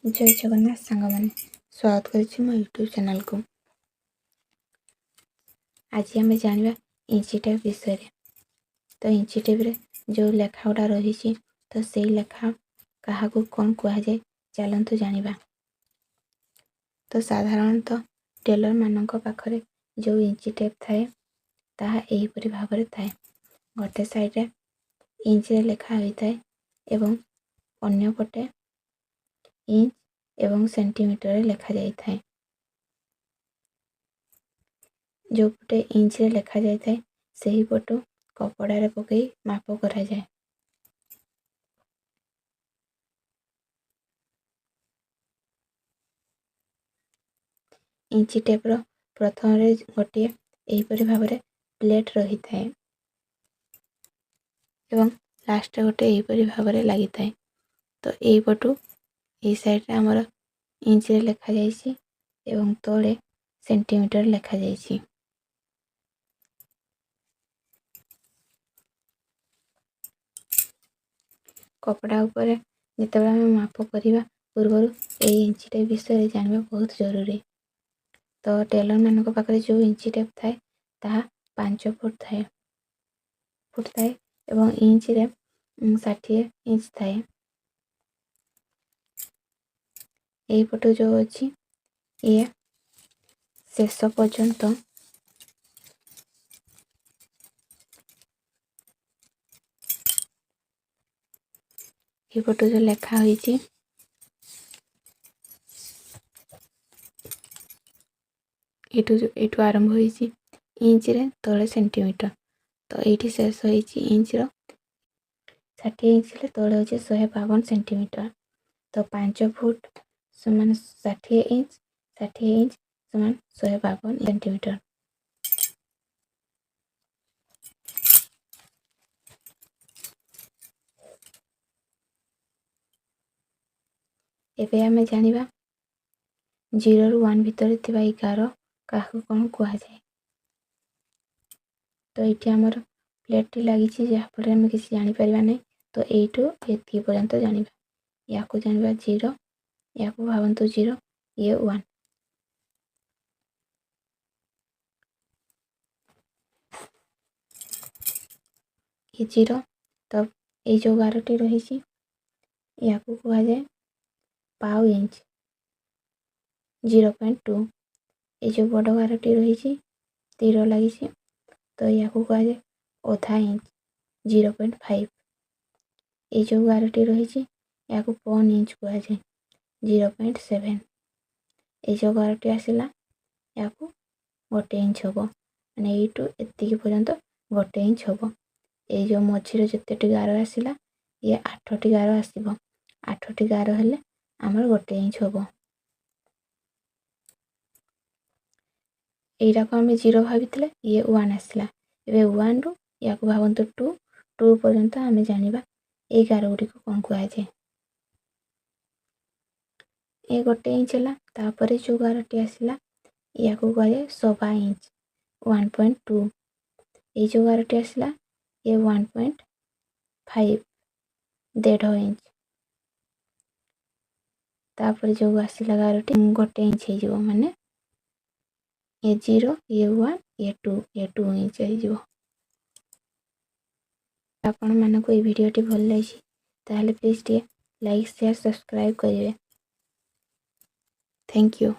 जय जगन्नाथ सांग मैंने स्वागत करुच्ची मो यूट्यूब चैनल को। आज आम जाना इंची टेप विषय। तो इंची टेप रे जो लेखा गुड़ा रही तो से लेखा क्या कौन कहुए चलतु जाना। तो साधारणतः टेलर मान पाखरे जो इंची टेप थाए ताहा एहीपरि भाव थाए। गोटे साइड इंच रे लेखा होता है एवं अन्य पटे इंच एवं सेंटीमीटर रे लेखा जाई थाए। जो पटे इंच रे लेखा जाई थाए सही पटु कपड़ा रे पकई माप करा जाए। इंची टेप रो प्रथम रे गोटे एहीपरि भाव प्लेट रही थाए एवं लास्ट गोटे एहीपरि भाव लगी थाए। तो एही पटु ए साइड रे हमर इंच रे लेखा जाइछि एवं तोले सेंटीमीटर लेखा जाइछि। कपड़ा उपरे जितेबाला आम माप करवा पूर्व इंची टेप विषय जानवा बहुत जरूरी। तो टेलर मान पाखे जो इंची टेप थाए ताहा 5 फुट थाए एवं इंच रे 60 इंच थाए। यही पटु जो अच्छी ये शेष पर्यंत ये पटु जो लेखा होइछि एठू आरंभ होइछि इंच रे तले सेंटीमीटर। तो ये शेष होइछि इंच रो 60 इंच रे तले होइछि 152 सेंटीमीटर। तो 5 फुट समान 60 इंच समान 152 सेंटीमीटर। एबे आमे जानिबा 0 रु 1 भितर थिबा 11 काहू कौन कहुए। तो ये आमर प्लेट लगी जहाँफल आम कि जापर ना। तो यू ये पर्यंत जाना या जाना 0 या भावतु 0 ये 1 ये 0। तब ये जो 12टी रही या कहुए पाव इंच 0.2। ये जो बड़ 12टी रही तीर लगी तो या कहुए ओधा इंच 0.5। ये जो 12टी रही या पौन इंच कहुए 0.7। ये जो 12टी आसला या गोटे इंच हम माने यू एति पर्यंत गोटे इंच हम। ये जो मझीरे जितेटी गार आसला ये 8टी गार आसब 8टी गार हेले आमर गोटे इंच हम। यहीटा को आम 0 भाई ये 1 आसला एवं 1 रु या भावतु 2 पर्यंत आम जाना ये गार गुड़िक कौन कहुए। ये गोटे इंच है तापर जो 12टी आसला या कहुए 1.25 इंच 1.2। ये जो 12टी आसला ये 1.5 1.5 इंच। तापर जो आसला 12टी गोटे इंच हो माने ये 0 ये 1 ये 2 इंच हो। आपण मानक ये वीडियोटी भल लगी ताहले प्लीज टे लाइक शेयर सब्सक्राइब करेंगे। Thank you.